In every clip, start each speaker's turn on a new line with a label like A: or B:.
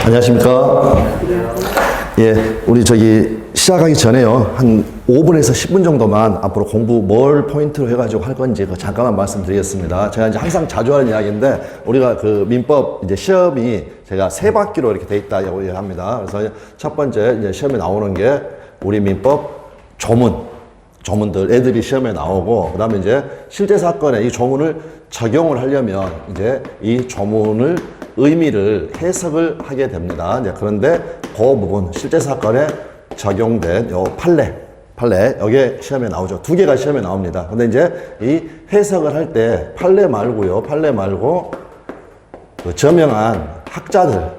A: 안녕하십니까. 예, 우리 시작하기 전에요. 한 5분에서 10분 정도만 앞으로 공부 뭘 포인트로 해가지고 할 건지 잠깐만 말씀드리겠습니다. 제가 이제 항상 자주 하는 이야기인데, 우리가 그 민법 이제 시험이 제가 3바퀴로 이렇게 돼 있다고 합니다. 그래서 첫 번째 이제 시험에 나오는 게 우리 민법 조문들 애들이 시험에 나오고, 그 다음에 이제 실제 사건에 이 조문을 적용을 하려면 이제 이 조문을 의미를 해석을 하게 됩니다. 이제 그런데 그 부분, 실제 사건에 적용된 요 판례, 여기에 시험에 나오죠. 2개가 시험에 나옵니다. 근데 이제 이 해석을 할 때 판례 말고 그 저명한 학자들,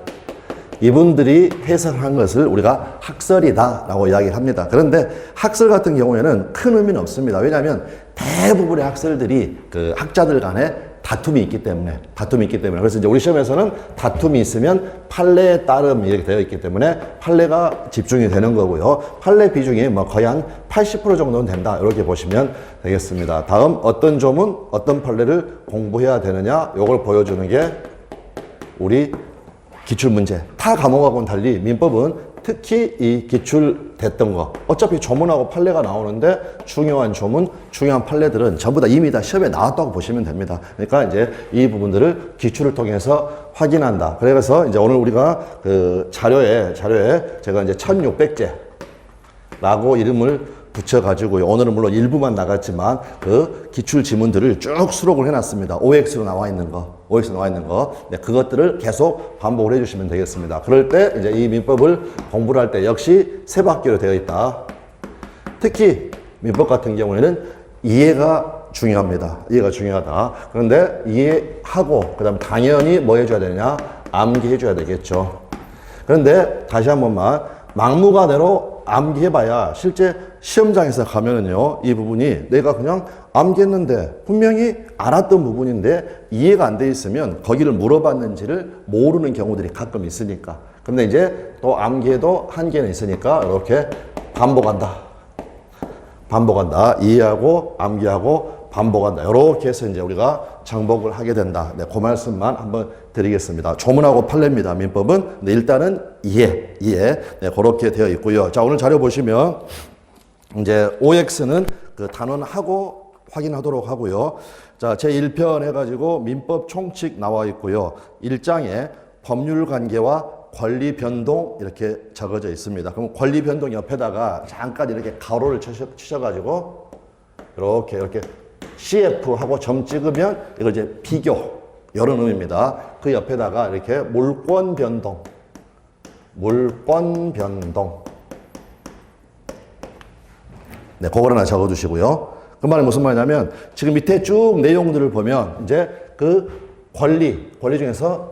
A: 이분들이 해석한 것을 우리가 학설이다라고 이야기를 합니다. 그런데 학설 같은 경우에는 큰 의미는 없습니다. 왜냐하면 대부분의 학설들이 그 학자들 간에 다툼이 있기 때문에. 그래서 이제 우리 시험에서는 다툼이 있으면 판례에 따름 이렇게 되어 있기 때문에 판례가 집중이 되는 거고요. 판례 비중이 뭐 거의 한 80% 정도는 된다, 이렇게 보시면 되겠습니다. 다음, 어떤 조문, 어떤 판례를 공부해야 되느냐, 요걸 보여주는 게 우리 기출문제. 타 과목하고는 달리 민법은 특히 이 기출됐던 거, 어차피 조문하고 판례가 나오는데 중요한 조문, 중요한 판례들은 전부 다 이미 다 시험에 나왔다고 보시면 됩니다. 그러니까 이제 이 부분들을 기출을 통해서 확인한다. 그래서 이제 오늘 우리가 그 자료에 제가 이제 1600제라고 이름을 붙여가지고요. 오늘은 물론 일부만 나갔지만 그 기출 지문들을 쭉 수록을 해놨습니다. OX로 나와 있는 거. 네, 그것들을 계속 반복을 해주시면 되겠습니다. 그럴 때 이제 이 민법을 공부를 할 때 역시 3바퀴로 되어 있다. 특히 민법 같은 경우에는 이해가 중요합니다. 이해가 중요하다. 그런데 이해하고 그 다음에 당연히 뭐 해줘야 되냐? 암기해줘야 되겠죠. 그런데 다시 한 번만, 막무가내로 암기해봐야 실제 시험장에서 가면은요, 이 부분이 내가 그냥 암기했는데 분명히 알았던 부분인데 이해가 안 돼 있으면 거기를 물어봤는지를 모르는 경우들이 가끔 있으니까. 근데 이제 또 암기해도 한계는 있으니까 이렇게 반복한다. 이해하고 암기하고 반복한다. 이렇게 해서 이제 우리가 정복을 하게 된다. 네, 그 말씀만 한번 드리겠습니다. 조문하고 판례입니다. 민법은. 네, 일단은 이해. 네, 그렇게 되어 있고요. 자, 오늘 자료 보시면 이제 OX는 그 단원하고 확인하도록 하고요. 자, 제1편 해가지고 민법 총칙 나와 있고요. 1장에 법률 관계와 권리 변동 이렇게 적어져 있습니다. 그럼 권리 변동 옆에다가 잠깐 이렇게 가로를 치셔가지고 이렇게 CF하고 점 찍으면 이걸 이제 비교, 이런 의미입니다. 그 옆에다가 이렇게 물권 변동. 네, 그걸 하나 적어두시고요. 그 말은 무슨 말이냐면, 지금 밑에 쭉 내용들을 보면 이제 그 권리 중에서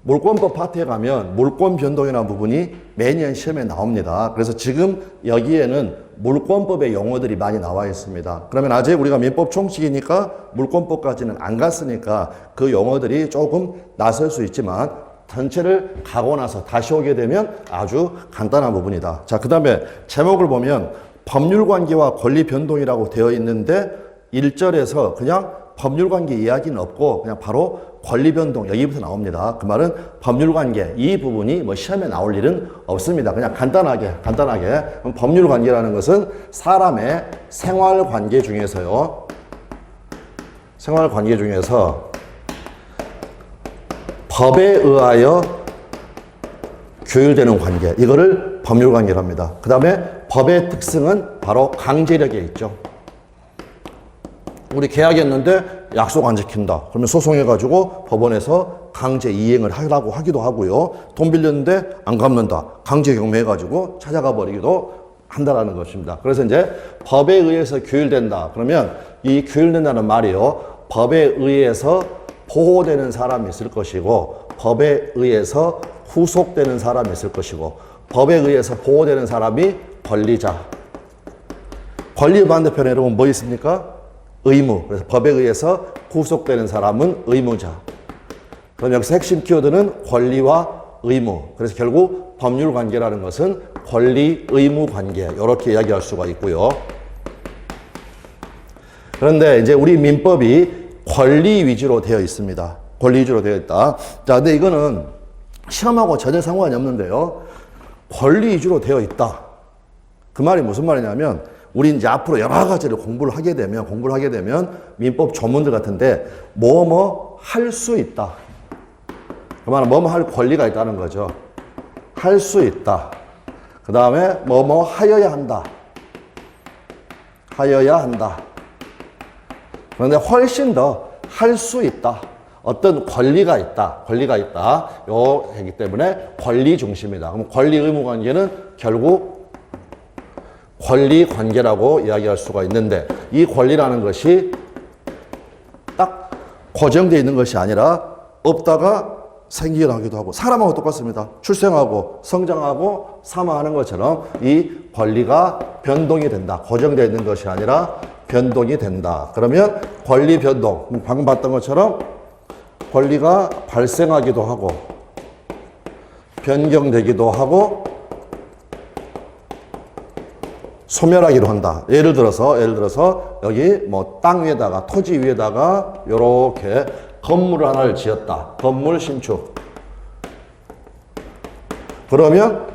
A: 물권법 파트에 가면 물권 변동이라는 부분이 매년 시험에 나옵니다. 그래서 지금 여기에는 물권법의 용어들이 많이 나와 있습니다. 그러면 아직 우리가 민법 총칙이니까 물권법까지는 안 갔으니까 그 용어들이 조금 낯설 수 있지만 전체를 가고 나서 다시 오게 되면 아주 간단한 부분이다. 자, 그 다음에 제목을 보면 법률관계와 권리변동이라고 되어 있는데 1절에서 그냥 법률관계 이야기는 없고 그냥 바로 권리변동, 여기부터 나옵니다. 그 말은 법률관계, 이 부분이 뭐 시험에 나올 일은 없습니다. 그냥 간단하게. 그럼 법률관계라는 것은 사람의 생활관계 중에서 법에 의하여 교율되는 관계, 이거를 법률관계로 합니다. 그 다음에 법의 특성은 바로 강제력에 있죠. 우리 계약했는데 약속 안 지킨다. 그러면 소송해가지고 법원에서 강제 이행을 하라고 하기도 하고요. 돈 빌렸는데 안 갚는다. 강제 경매해가지고 찾아가 버리기도 한다라는 것입니다. 그래서 이제 법에 의해서 교율된다. 그러면 이 교율된다는 말이요, 법에 의해서 보호되는 사람이 있을 것이고, 법에 의해서 후속되는 사람이 있을 것이고, 법에 의해서 보호되는 사람이 권리자. 권리 반대편에 여러분 뭐 있습니까? 의무. 그래서 법에 의해서 후속되는 사람은 의무자. 그럼 여기서 핵심 키워드는 권리와 의무. 그래서 결국 법률 관계라는 것은 권리, 의무 관계. 이렇게 이야기할 수가 있고요. 그런데 이제 우리 민법이 권리 위주로 되어 있습니다. 권리 위주로 되어 있다. 자, 근데 이거는 시험하고 전혀 상관이 없는데요. 권리 위주로 되어 있다. 그 말이 무슨 말이냐면 우리 이제 앞으로 여러 가지를 공부를 하게 되면 민법 조문들 같은데 뭐뭐 할 수 있다. 그 말은 뭐뭐 할 권리가 있다는 거죠. 할 수 있다. 그 다음에 뭐뭐 하여야 한다. 하여야 한다. 그런데 훨씬 더 할 수 있다. 어떤 권리가 있다. 요 하기 때문에 권리 중심이다. 그럼 권리 의무 관계는 결국 권리 관계라고 이야기할 수가 있는데 이 권리라는 것이 딱 고정되어 있는 것이 아니라 없다가 생겨나기도 하고 사람하고 똑같습니다. 출생하고 성장하고 사망하는 것처럼 이 권리가 변동이 된다. 고정되어 있는 것이 아니라 변동이 된다. 그러면 권리 변동, 방금 봤던 것처럼 권리가 발생하기도 하고 변경되기도 하고 소멸하기도 한다. 예를 들어서 여기 뭐 땅 위에다가 토지 위에다가 요렇게 건물을 하나를 지었다. 건물 신축. 그러면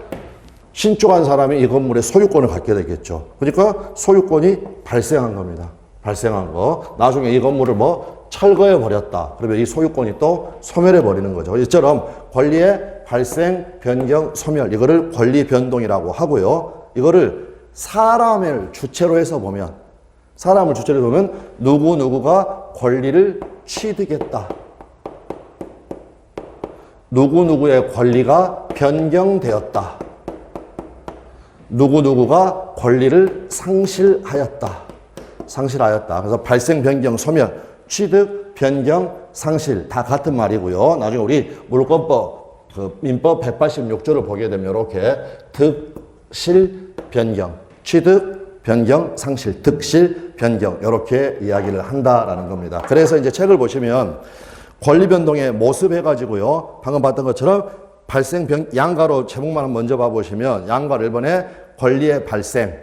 A: 신축한 사람이 이 건물의 소유권을 갖게 되겠죠. 그러니까 소유권이 발생한 겁니다. 발생한 거. 나중에 이 건물을 뭐 철거해 버렸다. 그러면 이 소유권이 또 소멸해 버리는 거죠. 이처럼 권리의 발생, 변경, 소멸. 이거를 권리 변동이라고 하고요. 이거를 사람을 주체로 해서 보면 누구누구가 권리를 취득했다. 누구누구의 권리가 변경되었다. 누구누구가 권리를 상실하였다. 그래서 발생, 변경, 소멸, 취득, 변경, 상실 다 같은 말이고요. 나중에 우리 물권법, 민법 186조를 보게 되면 이렇게 득실, 변경, 취득, 변경, 상실, 득실, 변경 이렇게 이야기를 한다라는 겁니다. 그래서 이제 책을 보시면 권리 변동의 모습 해가지고요. 방금 봤던 것처럼 발생, 양가로 제목만 먼저 봐보시면 양가로 1번에 권리의 발생,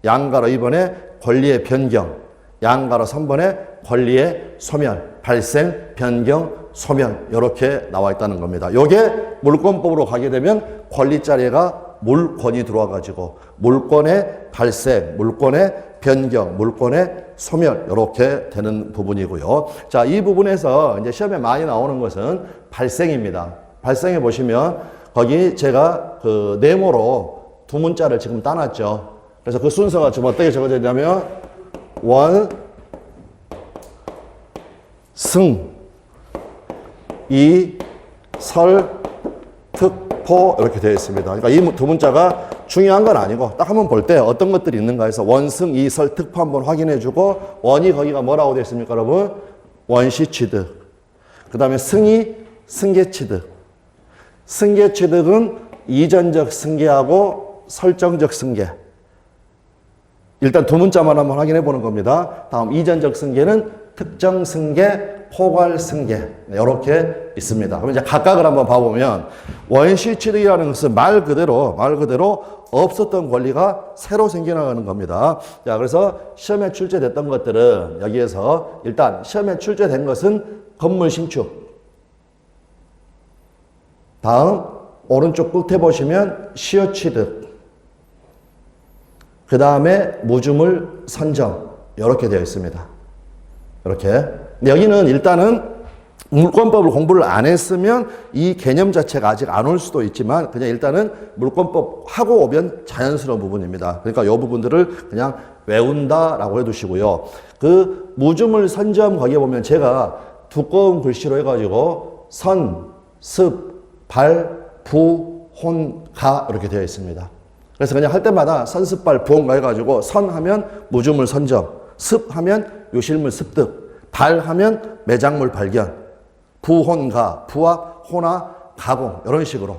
A: 양가로 2번에 권리의 변경, 양가로 3번에 권리의 소멸, 발생, 변경, 소멸 이렇게 나와 있다는 겁니다. 요게 물권법으로 가게 되면 권리 자리가 물권이 들어와가지고 물권의 발생, 물권의 변경, 물권의 소멸 이렇게 되는 부분이고요. 자, 이 부분에서 이제 시험에 많이 나오는 것은 발생입니다. 발생해 보시면 거기 제가 그 네모로 두 문자를 지금 따놨죠. 그래서 그 순서가 지금 어떻게 적어져 있냐면 원, 승, 이, 설, 특, 포 이렇게 되어 있습니다. 그러니까 이 두 문자가 중요한 건 아니고 딱 한번 볼 때 어떤 것들이 있는가 해서 원승, 이, 설, 특포 한번 확인해 주고 원이 거기가 뭐라고 되어 있습니까 여러분? 원시 취득. 그 다음에 승이 승계 취득. 승계 취득은 이전적 승계하고 설정적 승계. 일단 두 문자만 한번 확인해 보는 겁니다. 다음 이전적 승계는 특정 승계, 포괄 승계 이렇게 있습니다. 그럼 이제 각각을 한번 봐보면 원시 취득이라는 것은 말 그대로 없었던 권리가 새로 생겨나가는 겁니다. 자, 그래서 시험에 출제됐던 것들은 여기에서 일단 시험에 출제된 것은 건물 신축. 다음 오른쪽 끝에 보시면 시효 취득. 그 다음에 무주물 선정 이렇게 되어 있습니다. 이렇게. 근데 여기는 일단은 물권법을 공부를 안 했으면 이 개념 자체가 아직 안 올 수도 있지만 그냥 일단은 물권법 하고 오면 자연스러운 부분입니다. 그러니까 이 부분들을 그냥 외운다라고 해두시고요. 그 무주물 선점 거기에 보면 제가 두꺼운 글씨로 해가지고 선, 습, 발, 부, 혼, 가 이렇게 되어 있습니다. 그래서 그냥 할 때마다 선습발, 부혼가 해가지고 선하면 무주물 선점, 습하면 요실물 습득, 발하면 매작물 발견, 부혼가, 부와 호나 가공 이런 식으로.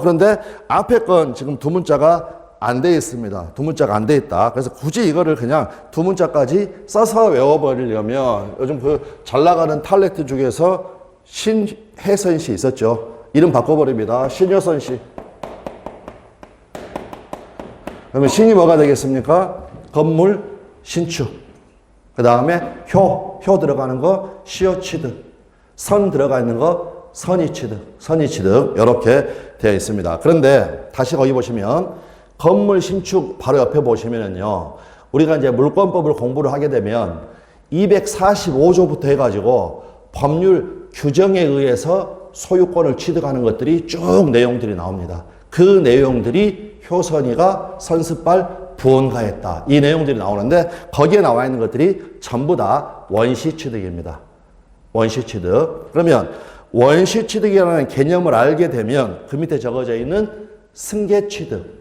A: 그런데 앞에 건 지금 두 문자가 안 돼 있습니다. 두 문자가 안 돼 있다. 그래서 굳이 이거를 그냥 두 문자까지 써서 외워버리려면 요즘 그 잘 나가는 탤런트 중에서 신혜선 씨 있었죠. 이름 바꿔버립니다. 신효선 씨. 그러면 신이 뭐가 되겠습니까? 건물 신축. 그 다음에 효 들어가는 거 시효 취득. 선 들어가 있는 거 선의취득 이렇게 되어 있습니다. 그런데 다시 거기 보시면 건물 신축 바로 옆에 보시면은요, 우리가 이제 물권법을 공부를 하게 되면 245조부터 해가지고 법률 규정에 의해서 소유권을 취득하는 것들이 쭉 내용들이 나옵니다. 그 내용들이 효선이가 선습발 부원가했다. 이 내용들이 나오는데 거기에 나와 있는 것들이 전부 다 원시취득입니다. 원시취득. 그러면 원시취득이라는 개념을 알게 되면 그 밑에 적어져 있는 승계취득.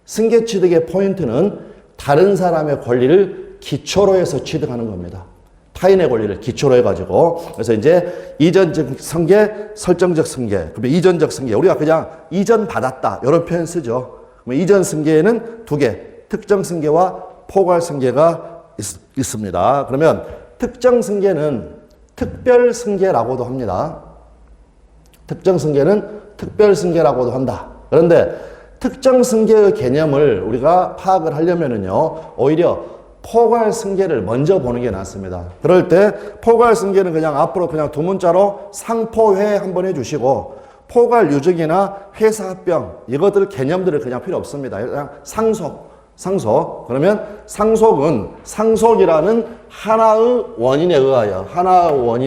A: 승계취득의 포인트는 다른 사람의 권리를 기초로 해서 취득하는 겁니다. 타인의 권리를 기초로 해가지고. 그래서 이제 이전적 승계, 설정적 승계. 그러면 이전적 승계. 우리가 그냥 이전 받았다. 이런 표현 쓰죠. 그러면 이전 승계에는 두 개. 특정 승계와 포괄 승계가 있습니다. 그러면 특정 승계는 특별 승계라고도 합니다. 특정 승계는 특별 승계라고도 한다. 그런데 특정 승계의 개념을 우리가 파악을 하려면은요, 오히려 포괄 승계를 먼저 보는 게 낫습니다. 그럴 때 포괄 승계는 그냥 앞으로 그냥 두 문자로 상포회 한번 해주시고, 포괄 유증이나 회사 합병 이것들 개념들을 그냥 필요 없습니다. 그냥 상속. 그러면 상속이라는 하나의 원인에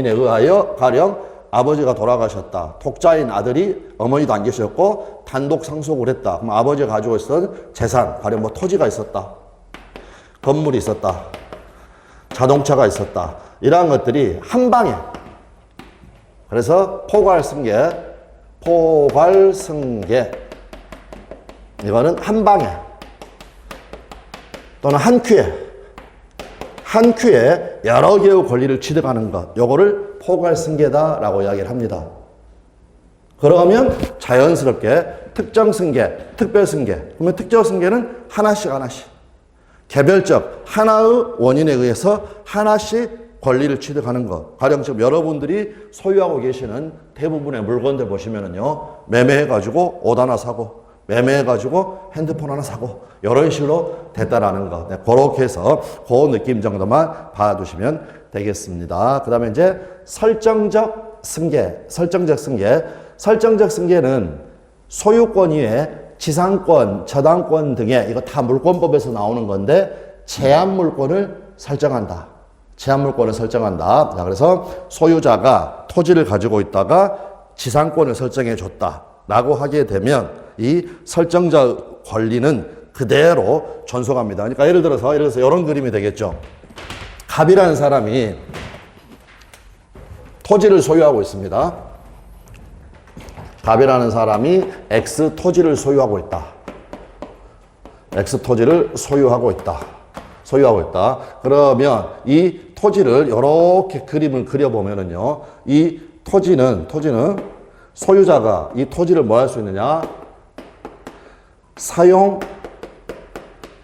A: 의하여 가령 아버지가 돌아가셨다. 독자인 아들이 어머니도 안 계셨고 단독 상속을 했다. 그럼 아버지가 가지고 있었던 재산, 가령 뭐 토지가 있었다. 건물이 있었다. 자동차가 있었다. 이러한 것들이 한 방에. 그래서 포괄승계. 이거는 한 방에. 또는 한 큐에 여러 개의 권리를 취득하는 것. 요거를 포괄승계다라고 이야기를 합니다. 그러면 자연스럽게 특정승계, 특별승계. 그러면 특정승계는 하나씩. 개별적 하나의 원인에 의해서 하나씩 권리를 취득하는 것. 가령 지금 여러분들이 소유하고 계시는 대부분의 물건들 보시면은요, 매매해가지고 옷 하나 사고, 매매해가지고 핸드폰 하나 사고, 이런 식으로 됐다라는 거. 네, 그렇게 해서 그 느낌 정도만 봐두시면 되겠습니다. 그 다음에 이제 설정적 승계는 소유권 이외에 지상권, 저당권 등의 이거 다 물권법에서 나오는 건데 제한물권을 설정한다. 자, 그래서 소유자가 토지를 가지고 있다가 지상권을 설정해 줬다라고 하게 되면 이 설정자 권리는 그대로 존속합니다. 그러니까 예를 들어서 이런 그림이 되겠죠. 갑이라는 사람이 토지를 소유하고 있습니다. 갑이라는 사람이 X 토지를 소유하고 있다. 그러면 이 토지를 이렇게 그림을 그려보면은요, 이 토지는 소유자가 이 토지를 뭐 할 수 있느냐? 사용,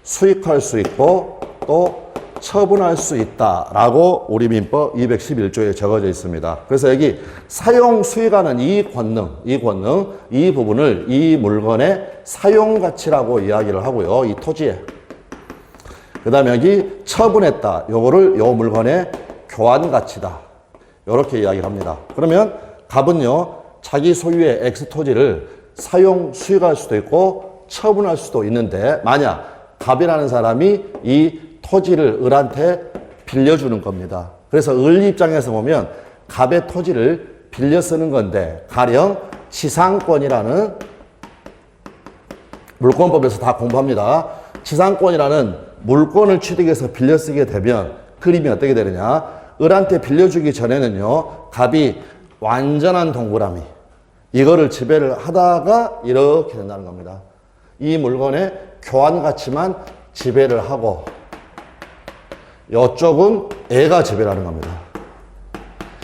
A: 수익할 수 있고 또 처분할 수 있다라고 우리 민법 211조에 적어져 있습니다. 그래서 여기 사용, 수익하는 이 부분을 이 물건의 사용가치라고 이야기를 하고요. 이 토지에. 그 다음에 여기 처분했다. 요거를 요 물건의 교환가치다. 요렇게 이야기를 합니다. 그러면 갑은요, 자기 소유의 X 토지를 사용, 수익할 수도 있고 처분할 수도 있는데, 만약 갑이라는 사람이 이 토지를 을한테 빌려주는 겁니다. 그래서 을 입장에서 보면 갑의 토지를 빌려 쓰는 건데, 가령 지상권이라는 물권법에서 다 공부합니다. 지상권이라는 물권을 취득해서 빌려 쓰게 되면 그림이 어떻게 되느냐? 을한테 빌려주기 전에는요, 갑이 완전한 동그라미, 이거를 지배를 하다가 이렇게 된다는 겁니다. 이 물건의 교환 가치만 지배를 하고, 이쪽은 애가 지배를 하는 겁니다.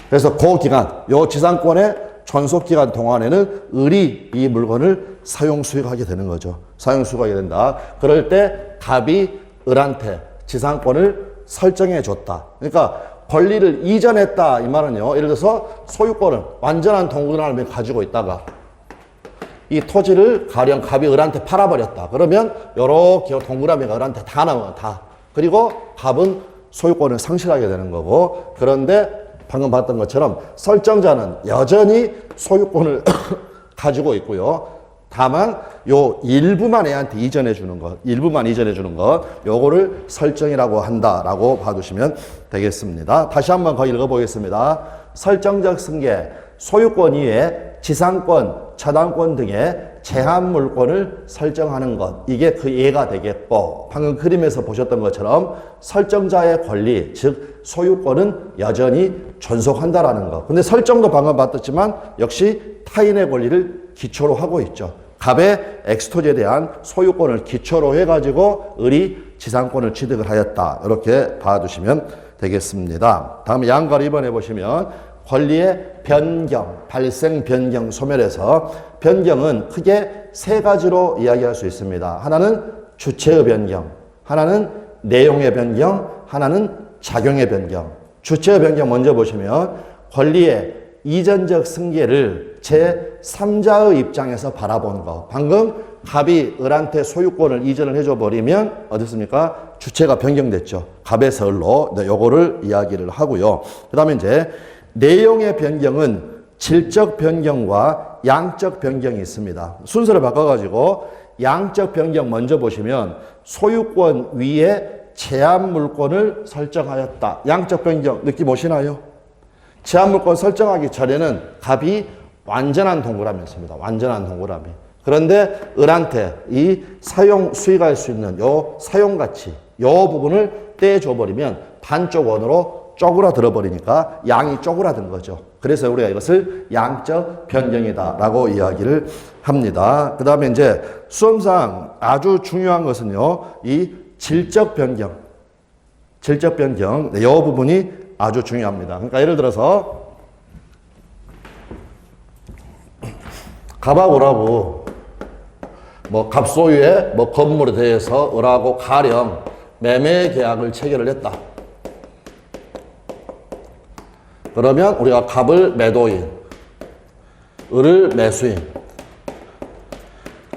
A: 그래서 그 기간, 요 지상권의 존속 기간 동안에는 을이 이 물건을 사용 수익하게 되는 거죠. 사용 수익하게 된다. 그럴 때 갑이 을한테 지상권을 설정해 줬다. 그러니까 권리를 이전했다 이 말은요, 예를 들어서 소유권을 완전한 동그라미를 가지고 있다가 이 토지를 가령 갑이 을한테 팔아버렸다. 그러면 요렇게 동그라미가 을한테 다 나와, 다. 그리고 갑은 소유권을 상실하게 되는 거고, 그런데 방금 봤던 것처럼 설정자는 여전히 소유권을 가지고 있고요. 다만 요 일부만 애한테 이전해 주는 것, 일부만 이전해 주는 것, 요거를 설정이라고 한다라고 봐두시면 되겠습니다. 다시 한번 거기 읽어보겠습니다. 설정적 승계, 소유권 이외에 지상권, 차단권 등의 제한 물권을 설정하는 것, 이게 그 예가 되겠고, 방금 그림에서 보셨던 것처럼 설정자의 권리, 즉 소유권은 여전히 존속한다라는 것. 근데 설정도 방금 봤었지만 역시 타인의 권리를 기초로 하고 있죠. 갑의 엑스토지에 대한 소유권을 기초로 해가지고 을이 지상권을 취득을 하였다. 이렇게 봐두시면 되겠습니다. 다음 양걸 2번에 보시면 권리의 변경, 발생, 변경, 소멸에서 변경은 크게 세 가지로 이야기할 수 있습니다. 하나는 주체의 변경, 하나는 내용의 변경, 하나는 작용의 변경. 주체의 변경 먼저 보시면 권리의 이전적 승계를 제3자의 입장에서 바라본 거. 방금 갑이 을한테 소유권을 이전을 해줘 버리면 어떻습니까? 주체가 변경됐죠. 갑에서 을로. 네, 요거를 이야기를 하고요. 그 다음에 이제 내용의 변경은 질적 변경과 양적 변경이 있습니다. 순서를 바꿔가지고 양적 변경 먼저 보시면 소유권 위에 제한 물권을 설정하였다. 양적 변경 느낌 오시나요? 제한 물권 설정하기 전에는 갑이 완전한 동그라미였습니다. 완전한 동그라미. 그런데 을한테 이 사용 수익할 수 있는 요 사용 가치, 요 부분을 떼줘 버리면 반쪽 원으로 쪼그라들어 버리니까 양이 쪼그라든 거죠. 그래서 우리가 이것을 양적 변경이다라고 이야기를 합니다. 그 다음에 이제 수험상 아주 중요한 것은요, 이 질적 변경. 질적 변경. 네, 이 부분이 아주 중요합니다. 그러니까 예를 들어서 갑하고 을하고 뭐 갑소유의 뭐 건물에 대해서 을하고 가령 매매 계약을 체결을 했다. 그러면 우리가 갑을 매도인, 을을 매수인.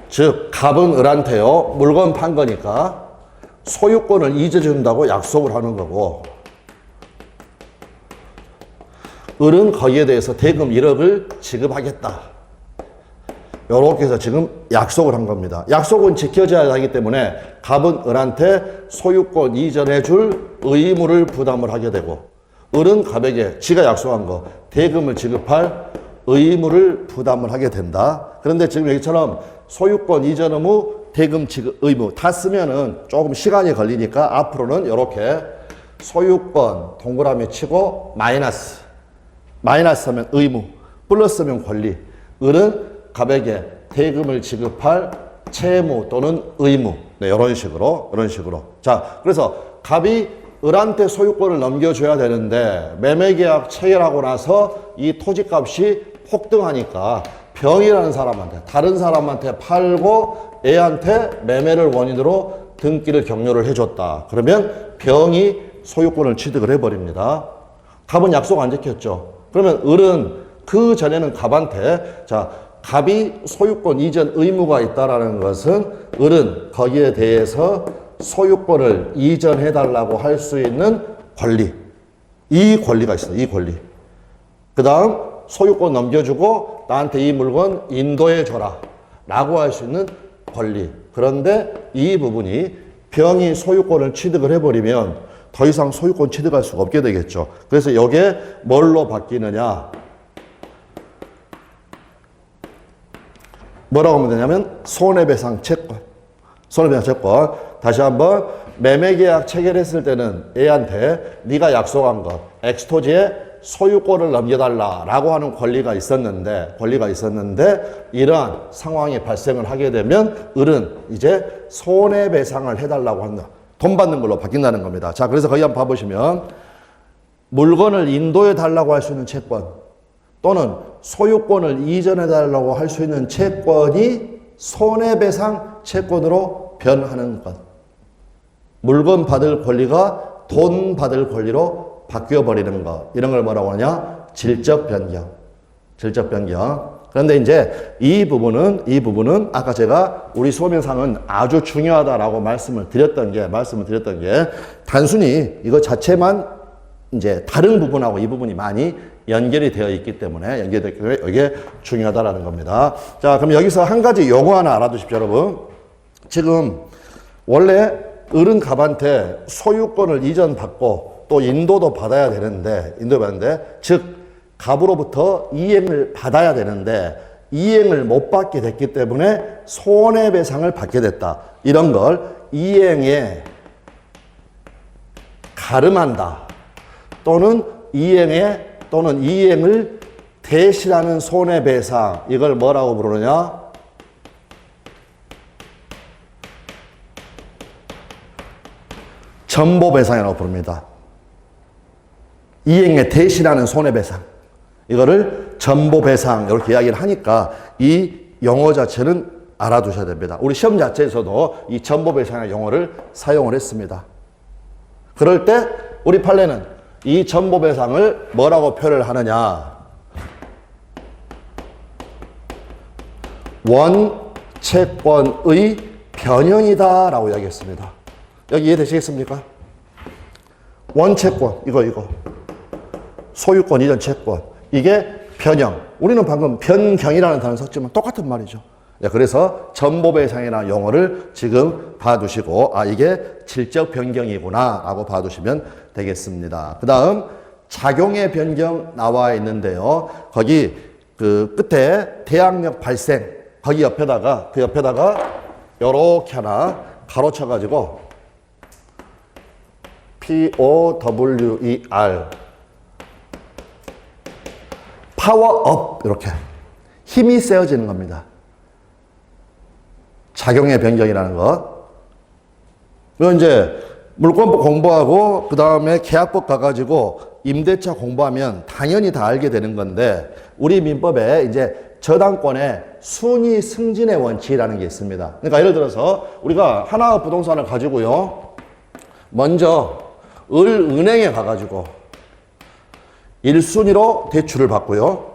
A: 즉 갑은 을한테요, 물건 판 거니까 소유권을 잊어준다고 약속을 하는 거고, 을은 거기에 대해서 대금 1억을 지급하겠다. 요렇게 해서 지금 약속을 한 겁니다. 약속은 지켜져야 하기 때문에 갑은 을한테 소유권 이전해 줄 의무를 부담을 하게 되고, 을은 갑에게 지가 약속한 거 대금을 지급할 의무를 부담을 하게 된다. 그런데 지금 여기처럼 소유권 이전 의무, 대금 지급 의무 다 쓰면은 조금 시간이 걸리니까 앞으로는 이렇게 소유권 동그라미 치고 마이너스 하면 의무, 플러스면 권리. 을은 갑에게 대금을 지급할 채무 또는 의무. 네, 이런 식으로. 자, 그래서 갑이 을한테 소유권을 넘겨줘야 되는데 매매계약 체결하고 나서 이 토지값이 폭등하니까 병이라는 사람한테, 다른 사람한테 팔고 애한테 매매를 원인으로 등기를 격려를 해줬다. 그러면 병이 소유권을 취득을 해버립니다. 갑은 약속 안 지켰죠. 그러면 을은 그 전에는 갑한테, 자, 갑이 소유권 이전 의무가 있다라는 것은 을은 거기에 대해서 소유권을 이전해달라고 할 수 있는 권리. 이 권리가 있어요. 이 권리. 그 다음 소유권 넘겨주고 나한테 이 물건 인도해줘라 라고 할 수 있는 권리. 그런데 이 부분이 병이 소유권을 취득을 해버리면 더 이상 소유권 취득할 수가 없게 되겠죠. 그래서 이게 뭘로 바뀌느냐. 뭐라고 하면 되냐면 손해배상 채권. 손해배상 채권. 다시 한번 매매계약 체결했을 때는 애한테 네가 약속한 것 엑스토지에 소유권을 넘겨달라라고 하는 권리가 있었는데 이러한 상황이 발생을 하게 되면 을은 이제 손해배상을 해달라고 한다. 돈 받는 걸로 바뀐다는 겁니다. 자, 그래서 거기 한번 봐보시면 물건을 인도해 달라고 할 수 있는 채권 또는 소유권을 이전해 달라고 할 수 있는 채권이 손해배상 채권으로 변하는 것. 물건 받을 권리가 돈 받을 권리로 바뀌어버리는 것. 이런 걸 뭐라고 하냐? 질적 변경. 질적 변경. 그런데 이제 이 부분은 아까 제가 우리 수업영상은 아주 중요하다라고 말씀을 드렸던 게 단순히 이거 자체만 이제 다른 부분하고 이 부분이 많이 연결이 되어 있기 때문에 이게 중요하다라는 겁니다. 자, 그럼 여기서 한 가지 용어 하나 알아두십시오, 여러분. 지금 원래 을은 소유권을 이전받고 또 인도도 받아야 되는데, 즉 갑으로부터 이행을 받아야 되는데 이행을 못 받게 됐기 때문에 손해배상을 받게 됐다. 이런 걸 이행에 가름한다. 또는 이행을 대신하는 손해배상. 이걸 뭐라고 부르느냐? 전보배상이라고 부릅니다. 이행에 대신하는 손해배상. 이거를 전보배상 이렇게 이야기를 하니까 이 용어 자체는 알아두셔야 됩니다. 우리 시험 자체에서도 이 전보배상의 용어를 사용을 했습니다. 그럴 때 우리 판례는 이 전보배상을 뭐라고 표현을 하느냐? 원채권의 변형이다 라고 이야기했습니다. 여기 이해되시겠습니까? 원채권, 이거. 소유권 이전 채권. 이게 변형. 우리는 방금 변경이라는 단어를 썼지만 똑같은 말이죠. 그래서 전보배상이라는 용어를 지금 봐두시고, 이게 질적 변경이구나 라고 봐두시면 되겠습니다. 그 다음, 작용의 변경 나와 있는데요. 거기 그 끝에 대항력 발생, 거기 옆에다가, 요렇게 하나 가로쳐가지고, POWER. 파워업, 이렇게. 힘이 세워지는 겁니다. 작용의 변경이라는 것. 그리고 이제 물권법 공부하고 그 다음에 계약법 가가지고 임대차 공부하면 당연히 다 알게 되는 건데 우리 민법에 이제 저당권의 순위 승진의 원칙이라는 게 있습니다. 그러니까 예를 들어서 우리가 하나 부동산을 가지고요. 먼저 은행에 가가지고 1순위로 대출을 받고요.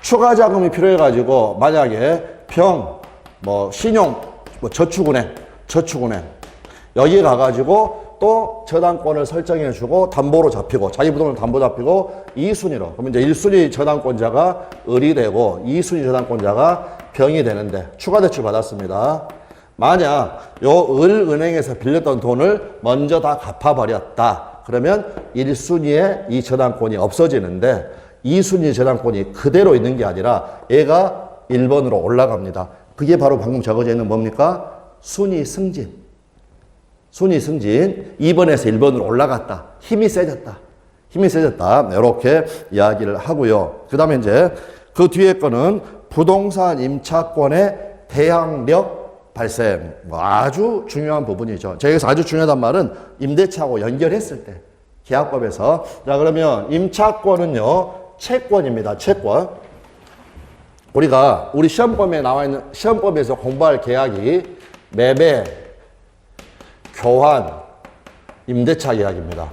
A: 추가 자금이 필요해가지고 만약에 신용, 저축은행 여기에 가가지고 또 저당권을 설정해주고 담보로 잡히고 자기 부동산 담보 잡히고 2순위로 그럼 이제 1순위 저당권자가 을이 되고 2순위 저당권자가 병이 되는데 추가 대출 받았습니다. 만약 요 을은행에서 빌렸던 돈을 먼저 다 갚아버렸다. 그러면 1순위의 이 저당권이 없어지는데 2순위 저당권이 그대로 있는 게 아니라 얘가 1번으로 올라갑니다. 그게 바로 방금 적어져 있는 뭡니까? 순위 승진. 2번에서 1번으로 올라갔다. 힘이 세졌다. 이렇게 이야기를 하고요. 그 다음에 이제 그 뒤에 거는 부동산 임차권의 대항력 발생. 아주 중요한 부분이죠. 저기서 아주 중요하단 말은 임대차하고 연결했을 때. 계약법에서. 자, 그러면 임차권은요, 채권입니다. 채권. 우리 시험법에 나와 있는, 시험법에서 공부할 계약이 매매, 교환, 임대차 계약입니다.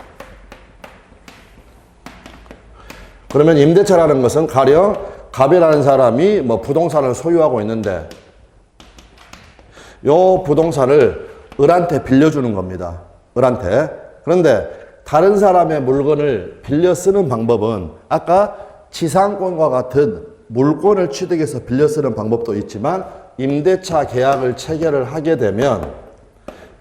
A: 그러면 임대차라는 것은 가령 갑이라는 사람이 부동산을 소유하고 있는데 요 부동산을 을한테 빌려주는 겁니다. 을한테. 그런데 다른 사람의 물건을 빌려 쓰는 방법은 아까 지상권과 같은 물권을 취득해서 빌려 쓰는 방법도 있지만 임대차 계약을 체결을 하게 되면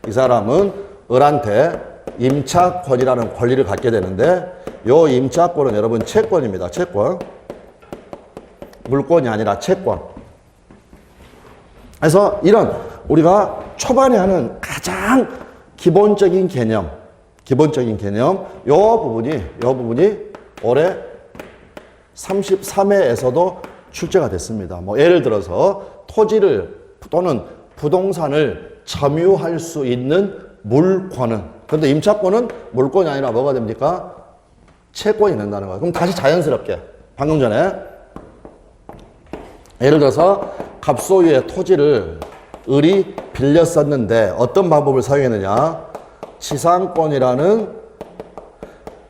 A: 이 사람은 을한테 임차권이라는 권리를 갖게 되는데 요 임차권은 여러분 채권입니다. 채권. 물권이 아니라 채권. 그래서 이런 우리가 초반에 하는 가장 기본적인 개념, 요 부분이 올해 33회에서도 출제가 됐습니다. 예를 들어서 토지를 또는 부동산을 점유할 수 있는 물권은, 그런데 임차권은 물권이 아니라 뭐가 됩니까? 채권이 된다는 거예요. 그럼 다시 자연스럽게 방금 전에 예를 들어서 갑소유의 토지를 을이 빌렸었는데 어떤 방법을 사용했느냐? 지상권이라는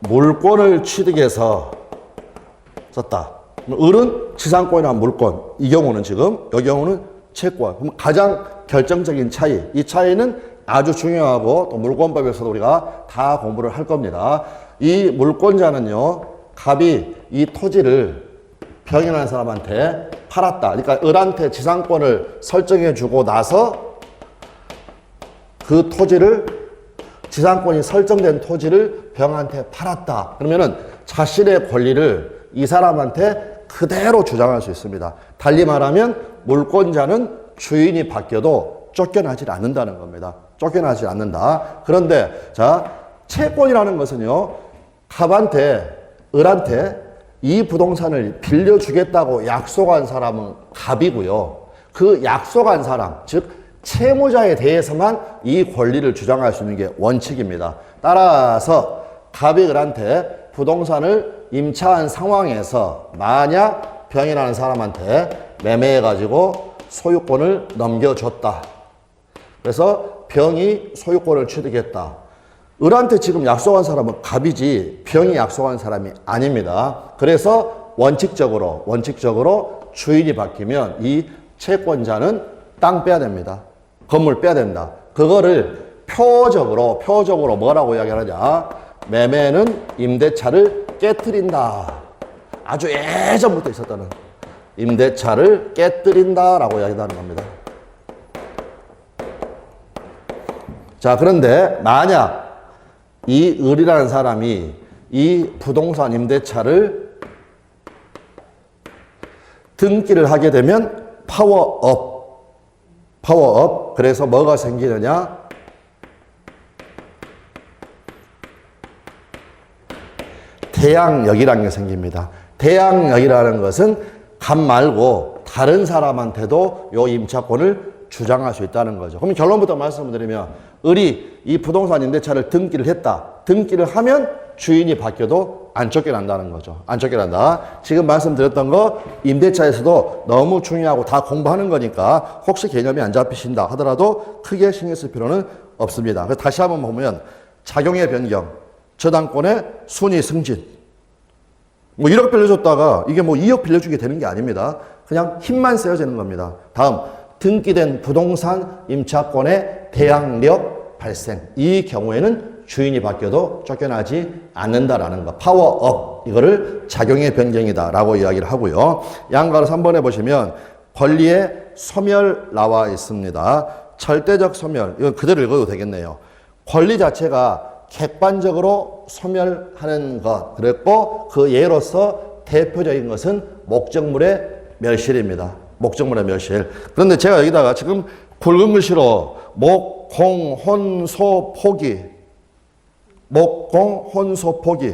A: 물권을 취득해서 썼다. 을은 지상권이란 물권. 이 경우는 지금, 이 경우는 채권. 그럼 가장 결정적인 차이. 이 차이는 아주 중요하고 또 물권법에서도 우리가 다 공부를 할 겁니다. 이 물권자는요, 갑이 이 토지를 병이라는 사람한테 팔았다. 그러니까 을한테 지상권을 설정해 주고 나서 그 토지를, 지상권이 설정된 토지를 병한테 팔았다. 그러면은 자신의 권리를 이 사람한테 그대로 주장할 수 있습니다. 달리 말하면 물권자는 주인이 바뀌어도 쫓겨나지 않는다는 겁니다. 쫓겨나지 않는다. 그런데 자, 채권이라는 것은요, 갑한테, 을한테 이 부동산을 빌려주겠다고 약속한 사람은 갑이고요. 그 약속한 사람, 즉 채무자에 대해서만 이 권리를 주장할 수 있는 게 원칙입니다. 따라서 갑이 을한테 부동산을 임차한 상황에서 만약 병이라는 사람한테 매매해가지고 소유권을 넘겨줬다. 그래서 병이 소유권을 취득했다. 을한테 지금 약속한 사람은 갑이지 병이 약속한 사람이 아닙니다. 그래서 원칙적으로 주인이 바뀌면 이 채권자는 땅 빼야 됩니다. 건물 빼야 된다. 그거를 표적으로 뭐라고 이야기하느냐. 매매는 임대차를 깨뜨린다. 아주 예전부터 있었다는 임대차를 깨뜨린다라고 이야기하는 겁니다. 자, 그런데 만약 이 을이라는 사람이 이 부동산 임대차를 등기를 하게 되면 파워업. 그래서 뭐가 생기느냐? 대양역이라는 게 생깁니다. 대양역이라는 것은 갑 말고 다른 사람한테도 요 임차권을 주장할 수 있다는 거죠. 그럼 결론부터 말씀드리면 을이 이 부동산 임대차를 등기를 했다. 등기를 하면 주인이 바뀌어도 안 쫓겨난다는 거죠. 안 쫓겨난다. 지금 말씀드렸던 거 임대차에서도 너무 중요하고 다 공부하는 거니까 혹시 개념이 안 잡히신다 하더라도 크게 신경 쓸 필요는 없습니다. 그래서 다시 한번 보면 작용의 변경, 저당권의 순위 승진. 뭐 1억 빌려줬다가 이게 뭐 2억 빌려주게 되는 게 아닙니다. 그냥 힘만 쓰여지는 겁니다. 다음, 등기된 부동산 임차권의 대항력 발생. 이 경우에는 주인이 바뀌어도 쫓겨나지 않는다라는 거. 파워업. 이거를 작용의 변경이다라고 이야기를 하고요. 양가로 3번에 보시면 권리의 소멸 나와 있습니다. 절대적 소멸. 이건 그대로 읽어도 되겠네요. 권리 자체가 객관적으로 소멸하는 것. 그랬고 그 예로서 대표적인 것은 목적물의 멸실입니다. 목적물의 멸실. 그런데 제가 여기다가 지금 굵은 글씨로 목, 공, 혼, 소, 포기. 목, 공, 혼, 소, 포기.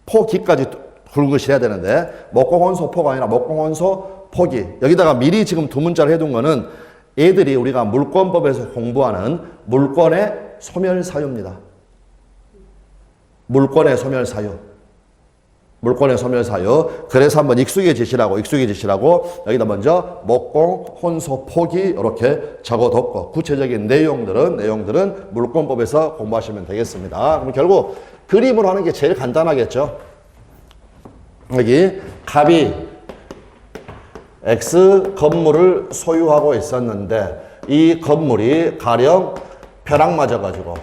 A: 포기까지 굵은 글씨 해야 되는데 목, 공, 혼, 소, 포가 아니라 목, 공, 혼, 소, 포기. 여기다가 미리 지금 두 문자를 해둔 거는 애들이 우리가 물권법에서 공부하는 물권의 소멸 사유입니다. 물권의 소멸 사유. 물권의 소멸 사유. 그래서 한번 익숙해지시라고 여기다 먼저 목공, 혼소, 포기 이렇게 적어뒀고 구체적인 내용들은 물권법에서 공부하시면 되겠습니다. 그럼 결국 그림으로 하는 게 제일 간단하겠죠. 여기 갑이 X 건물을 소유하고 있었는데 이 건물이 가령 벼락 맞아가지고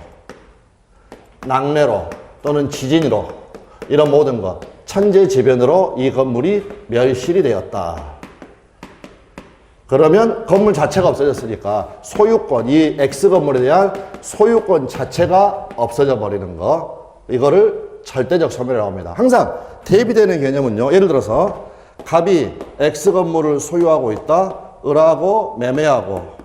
A: 낙뢰로 또는 지진으로 이런 모든 것 천재지변으로 이 건물이 멸실이 되었다. 그러면 건물 자체가 없어졌으니까 소유권, 이 X 건물에 대한 소유권 자체가 없어져 버리는 거, 이거를 절대적 소멸이라고 합니다. 항상 대비되는 개념은요, 예를 들어서 갑이 X 건물을 소유하고 있다. 을하고 매매하고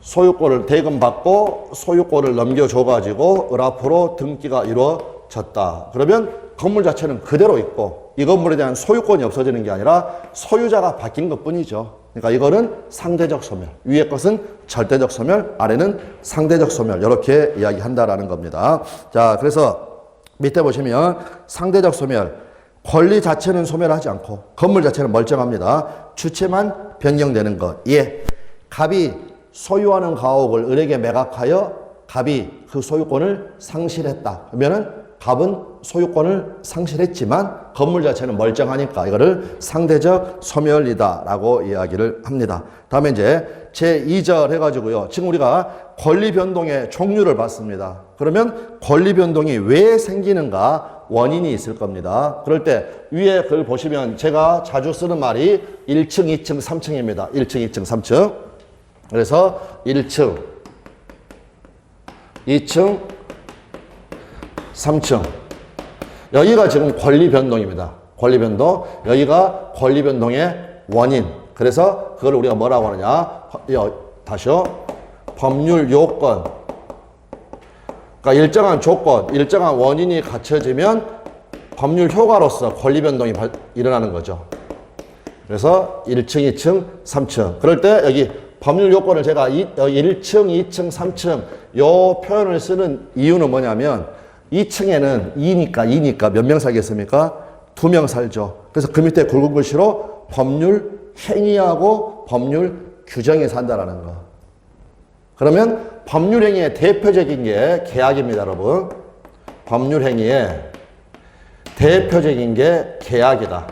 A: 소유권을 대금받고 소유권을 넘겨줘가지고 을 앞으로 등기가 이루어졌다. 그러면 건물 자체는 그대로 있고 이 건물에 대한 소유권이 없어지는 게 아니라 소유자가 바뀐 것 뿐이죠. 그러니까 이거는 상대적 소멸. 위에 것은 절대적 소멸, 아래는 상대적 소멸. 이렇게 이야기한다라는 겁니다. 자, 그래서 밑에 보시면 상대적 소멸. 권리 자체는 소멸하지 않고 건물 자체는 멀쩡합니다. 주체만 변경되는 것. 예. 갑이 소유하는 가옥을 을에게 매각하여 갑이 그 소유권을 상실했다. 그러면은 갑은 소유권을 상실했지만 건물 자체는 멀쩡하니까 이거를 상대적 소멸이다라고 이야기를 합니다. 다음에 이제 제2절 해가지고요. 지금 우리가 권리 변동의 종류를 봤습니다. 그러면 권리 변동이 왜 생기는가 원인이 있을 겁니다. 그럴 때 위에 글 보시면 제가 자주 쓰는 말이 1층, 2층, 3층입니다. 1층, 2층, 3층. 그래서 1층, 2층, 3층. 여기가 지금 권리 변동입니다. 권리 변동. 여기가 권리 변동의 원인. 그래서 그걸 우리가 뭐라고 하느냐. 다시요. 법률 요건. 그러니까 일정한 조건, 일정한 원인이 갖춰지면 법률 효과로서 권리 변동이 일어나는 거죠. 그래서 1층, 2층, 3층. 그럴 때 여기 법률 요건을 제가 1층, 2층, 3층 요 표현을 쓰는 이유는 뭐냐면 2층에는 2니까 몇 명 살겠습니까? 2명 살죠. 그래서 그 밑에 굵은 글씨로 법률 행위하고 법률 규정이 산다라는 거. 그러면 법률 행위의 대표적인 게 계약입니다, 여러분. 법률 행위의 대표적인 게 계약이다.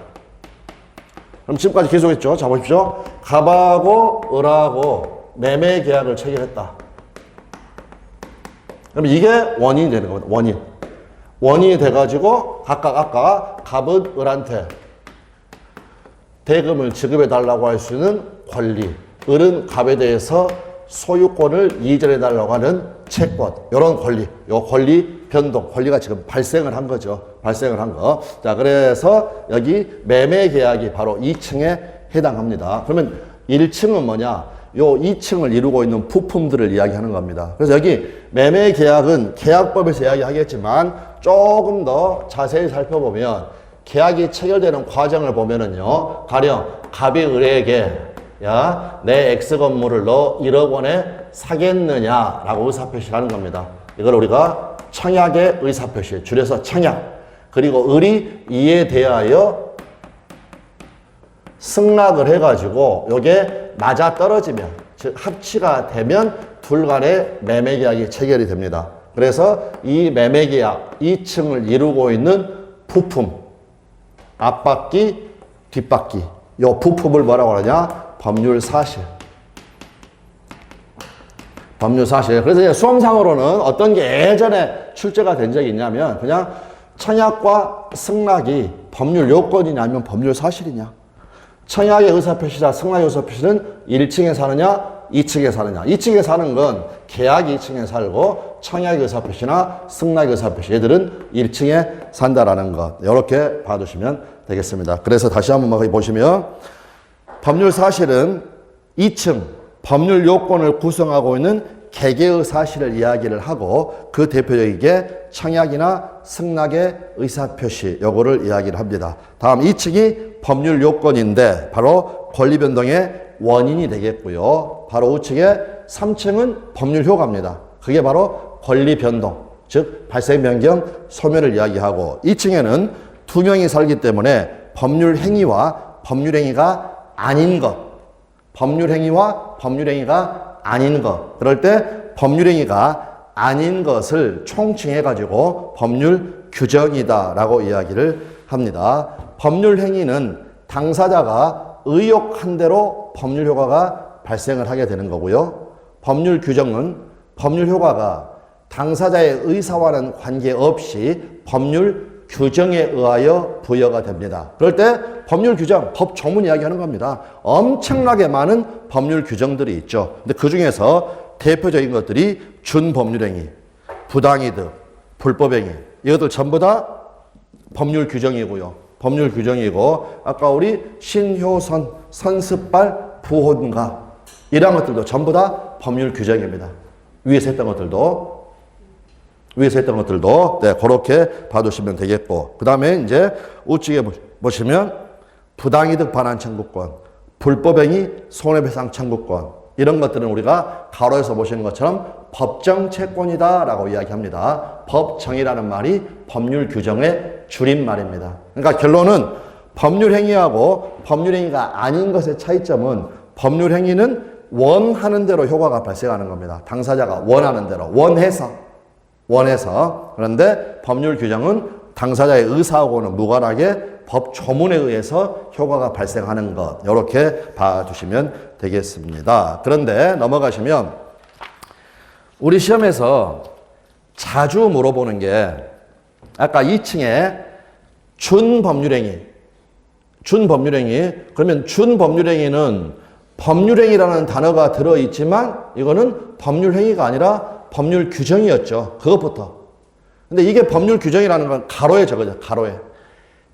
A: 그럼 지금까지 계속했죠. 자, 보십시오. 갑하고 을하고 매매 계약을 체결했다. 그럼 이게 원인이 되는 겁니다. 원인. 원인이 돼가지고 각각 아까 갑은 을한테 대금을 지급해 달라고 할 수 있는 권리, 을은 갑에 대해서 소유권을 이전해 달라고 하는 채권, 이런 권리, 요 권리 변동, 권리가 지금 발생을 한 거죠. 발생을 한 거. 자, 그래서 여기 매매 계약이 바로 2층에 해당합니다. 그러면 1층은 뭐냐? 요 2층을 이루고 있는 부품들을 이야기하는 겁니다. 그래서 여기 매매 계약은 계약법에서 이야기하겠지만 조금 더 자세히 살펴보면 계약이 체결되는 과정을 보면은요, 가령 갑이 을에게 야, 내 X 건물을 너 1억 원에 사겠느냐라고 의사표시를 하는 겁니다. 이걸 우리가 청약의 의사표시, 줄여서 청약. 그리고 을이 이에 대하여 승낙을 해가지고 요게 맞아 떨어지면, 즉 합치가 되면 둘 간의 매매 계약이 체결이 됩니다. 그래서 이 매매 계약 2층을 이루고 있는 부품, 앞바퀴, 뒷바퀴, 요 부품을 뭐라고 하느냐? 법률 사실. 법률 사실. 그래서 이제 수험상으로는 어떤 게 예전에 출제가 된 적이 있냐면 그냥 청약과 승낙이 법률 요건이냐 아니면 법률 사실이냐. 청약의 의사표시라 승낙의 의사표시는 1층에 사느냐 2층에 사느냐. 2층에 사는 건 계약이 2층에 살고 청약의 의사표시나 승낙의 의사표시 얘들은 1층에 산다라는 것. 이렇게 봐두시면 되겠습니다. 그래서 다시 한번 보시면 법률 사실은 2층 법률 요건을 구성하고 있는 개개의 사실을 이야기를 하고 그 대표적인 게 청약이나 승낙의 의사표시 요거를 이야기를 합니다. 다음 2층이 법률 요건인데 바로 권리 변동의 원인이 되겠고요. 바로 우측에 3층은 법률 효과입니다. 그게 바로 권리 변동, 즉 발생 변경 소멸을 이야기하고 2층에는 2명이 살기 때문에 법률 행위와 법률 행위가 아닌 것, 법률 행위와 법률 행위가 아닌 것. 그럴 때 법률 행위가 아닌 것을 총칭해 가지고 법률 규정이다라고 이야기를 합니다. 법률 행위는 당사자가 의혹한 대로 법률 효과가 발생을 하게 되는 거고요. 법률 규정은 법률 효과가 당사자의 의사와는 관계없이 법률 규정에 의하여 부여가 됩니다. 그럴 때 법률 규정, 법 조문 이야기하는 겁니다. 엄청나게 많은 법률 규정들이 있죠. 근데 그 중에서 대표적인 것들이 준법률행위, 부당이득, 불법행위 이것들 전부 다 법률 규정이고요. 법률 규정이고 아까 우리 신효선, 선습발, 부혼가 이런 것들도 전부 다 법률 규정입니다. 위에서 했던 것들도 네, 그렇게 봐두시면 되겠고. 그 다음에 이제 우측에 보시면 부당이득 반환 청구권, 불법행위 손해배상 청구권, 이런 것들은 우리가 가로에서 보시는 것처럼 법정 채권이다라고 이야기합니다. 법정이라는 말이 법률 규정의 줄임말입니다. 그러니까 결론은 법률 행위하고 법률 행위가 아닌 것의 차이점은 법률 행위는 원하는 대로 효과가 발생하는 겁니다. 당사자가 원하는 대로, 원해서. 그런데 법률 규정은 당사자의 의사하고는 무관하게 법 조문에 의해서 효과가 발생하는 것, 이렇게 봐주시면 되겠습니다. 그런데 넘어가시면 우리 시험에서 자주 물어보는 게 아까 2층에 준법률행위, 그러면 준법률행위는 법률행위라는 단어가 들어있지만 이거는 법률행위가 아니라 법률 규정이었죠. 그것부터. 근데 이게 법률 규정이라는 건 가로에 적어져, 가로에.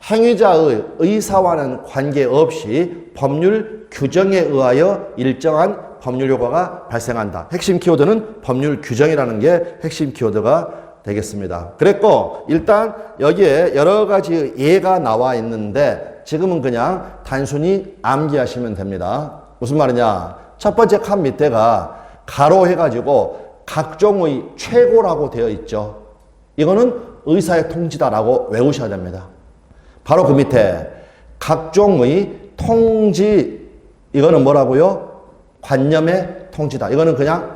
A: 행위자의 의사와는 관계없이 법률 규정에 의하여 일정한 법률 효과가 발생한다. 핵심 키워드는 법률 규정이라는 게 핵심 키워드가 되겠습니다. 그랬고 일단 여기에 여러 가지 예가 나와 있는데 지금은 그냥 단순히 암기하시면 됩니다. 무슨 말이냐? 첫 번째 칸 밑에가 가로 해가지고 각종의 최고라고 되어 있죠. 이거는 의사의 통지다라고 외우셔야 됩니다. 바로 그 밑에 각종의 통지, 이거는 뭐라고요? 관념의 통지다. 이거는 그냥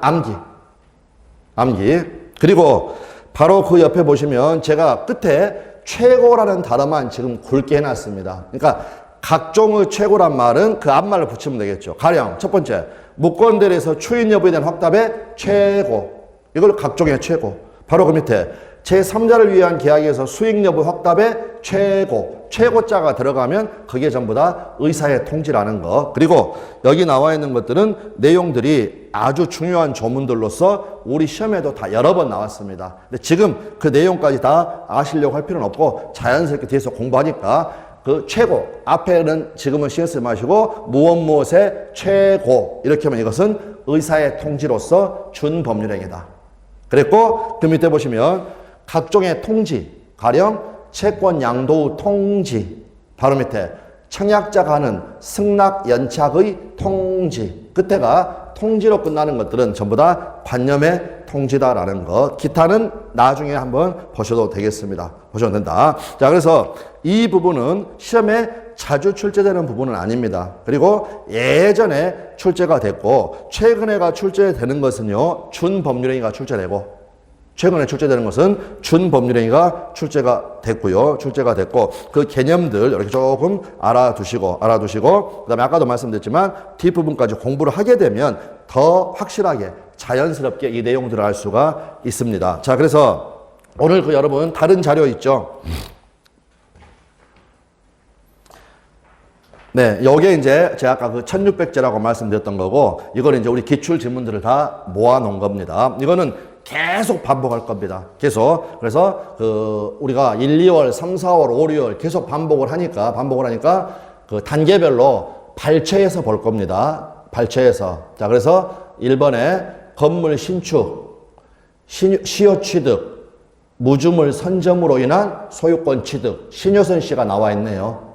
A: 암기. 그리고 바로 그 옆에 보시면 제가 끝에 최고라는 단어만 지금 굵게 해놨습니다. 그러니까 각종의 최고란 말은 그 앞말을 붙이면 되겠죠. 가령 첫 번째, 무권대리에서 추인 여부에 대한 확답의 최고. 이걸 각종의 최고. 바로 그 밑에 제3자를 위한 계약에서 수익 여부 확답의 최고. 최고자가 들어가면 그게 전부 다 의사의 통지라는 거. 그리고 여기 나와 있는 것들은 내용들이 아주 중요한 조문들로서 우리 시험에도 다 여러 번 나왔습니다. 근데 지금 그 내용까지 다 아시려고 할 필요는 없고 자연스럽게 뒤에서 공부하니까 그 최고, 앞에는 지금은 신경 쓰지 마시고 무엇의 최고 이렇게 하면 이것은 의사의 통지로서 준법률행위다. 그랬고 그 밑에 보시면 각종의 통지, 가령 채권 양도 통지, 바로 밑에 청약자가 하는 승낙 연착의 통지, 끝에가 통지로 끝나는 것들은 전부 다 관념의 통지다라는 것. 기타는 나중에 한번 보셔도 되겠습니다. 보셔도 된다. 자, 그래서 이 부분은 시험에 자주 출제되는 부분은 아닙니다. 그리고 예전에 출제가 됐고 최근에가 출제되는 것은요, 준법률행위가 출제되고, 최근에 출제되는 것은 준법률행위가 출제가 됐고요. 출제가 됐고 그 개념들 이렇게 조금 알아두시고 그다음에 아까도 말씀드렸지만 뒷부분까지 공부를 하게 되면 더 확실하게 자연스럽게 이 내용들을 알 수가 있습니다. 자, 그래서 오늘 그 여러분 다른 자료 있죠? 네, 요게 이제 제가 아까 그 1600제라고 말씀드렸던 거고 이걸 이제 우리 기출 질문들을 다 모아 놓은 겁니다. 이거는 계속 반복할 겁니다. 계속. 그래서 그 우리가 1, 2월, 3, 4월, 5, 6월 계속 반복을 하니까 그 단계별로 발췌해서 볼 겁니다. 발췌해서. 자, 그래서 1번에 건물 신축, 시효 취득, 무주물 선점으로 인한 소유권 취득, 신효선 씨가 나와 있네요.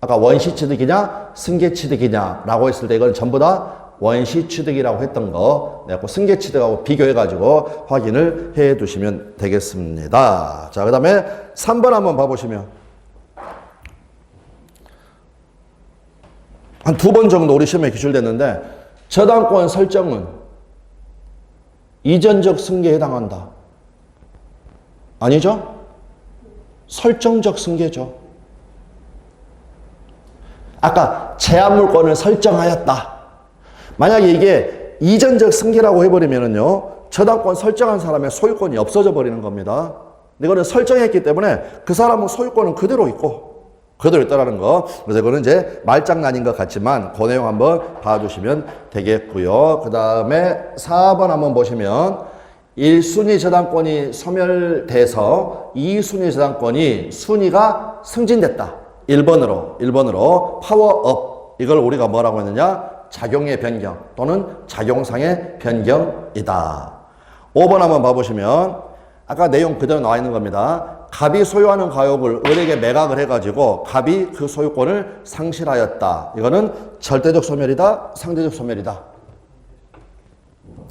A: 아까 원시 취득이냐 승계 취득이냐 라고 했을 때 이건 전부 다 원시 취득이라고 했던 거 승계 취득하고 비교해 가지고 확인을 해 두시면 되겠습니다. 자, 그 다음에 3번 한번 봐보시면 한 2번 정도 우리 시험에 기출됐는데 저당권 설정은 이전적 승계에 해당한다. 아니죠? 설정적 승계죠. 아까 제한물권을 설정하였다. 만약에 이게 이전적 승계라고 해버리면은요, 저당권 설정한 사람의 소유권이 없어져 버리는 겁니다. 이거는 설정했기 때문에 그 사람은 소유권은 그대로 있다라는 거. 그래서 이거는 이제 말장난인 것 같지만 그 내용 한번 봐주시면 되겠고요. 그 다음에 4번 한번 보시면 1순위 저당권이 소멸돼서 2순위 저당권이 순위가 승진됐다. 1번으로 파워업. 이걸 우리가 뭐라고 했느냐? 작용의 변경 또는 작용상의 변경이다. 5번 한번 봐보시면 아까 내용 그대로 나와 있는 겁니다. 갑이 소유하는 가옥을 을에게 매각을 해가지고 갑이 그 소유권을 상실하였다. 이거는 절대적 소멸이다, 상대적 소멸이다.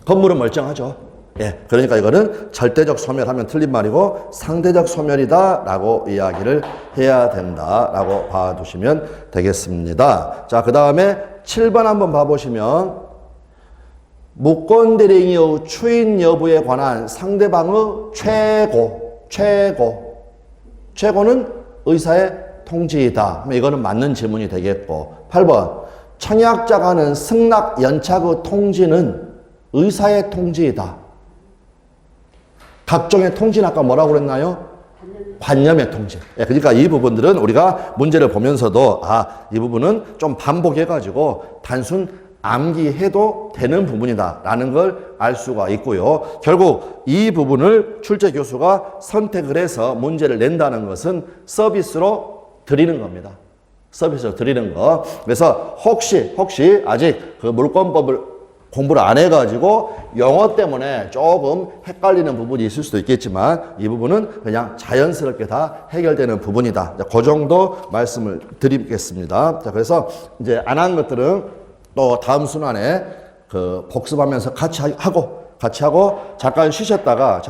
A: 건물은 멀쩡하죠. 예, 그러니까 이거는 절대적 소멸하면 틀린 말이고 상대적 소멸이다 라고 이야기를 해야 된다 라고 봐두시면 되겠습니다. 자, 그 다음에 7번 한번 봐보시면 무권대리인의 추인 여부에 관한 상대방의 최고는 의사의 통지이다. 이거는 맞는 질문이 되겠고 8번 청약자가 하는 승낙 연착의 통지는 의사의 통지이다. 각종의 통지는 아까 뭐라고 그랬나요? 관념의 통지. 그러니까 이 부분들은 우리가 문제를 보면서도 이 부분은 좀 반복해가지고 단순 암기해도 되는 부분이다 라는 걸 알 수가 있고요. 결국 이 부분을 출제 교수가 선택을 해서 문제를 낸다는 것은 서비스로 드리는 겁니다. 서비스로 드리는 거. 그래서 혹시 아직 그 물권법을 공부를 안 해가지고 영어 때문에 조금 헷갈리는 부분이 있을 수도 있겠지만 이 부분은 그냥 자연스럽게 다 해결되는 부분이다. 그 정도 말씀을 드리겠습니다. 자, 그래서 이제 안 한 것들은 또 다음 순환에 그 복습하면서 같이 하고 잠깐 쉬셨다가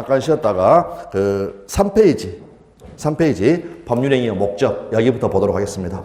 A: 그 3페이지 법률행위의 목적 여기부터 보도록 하겠습니다.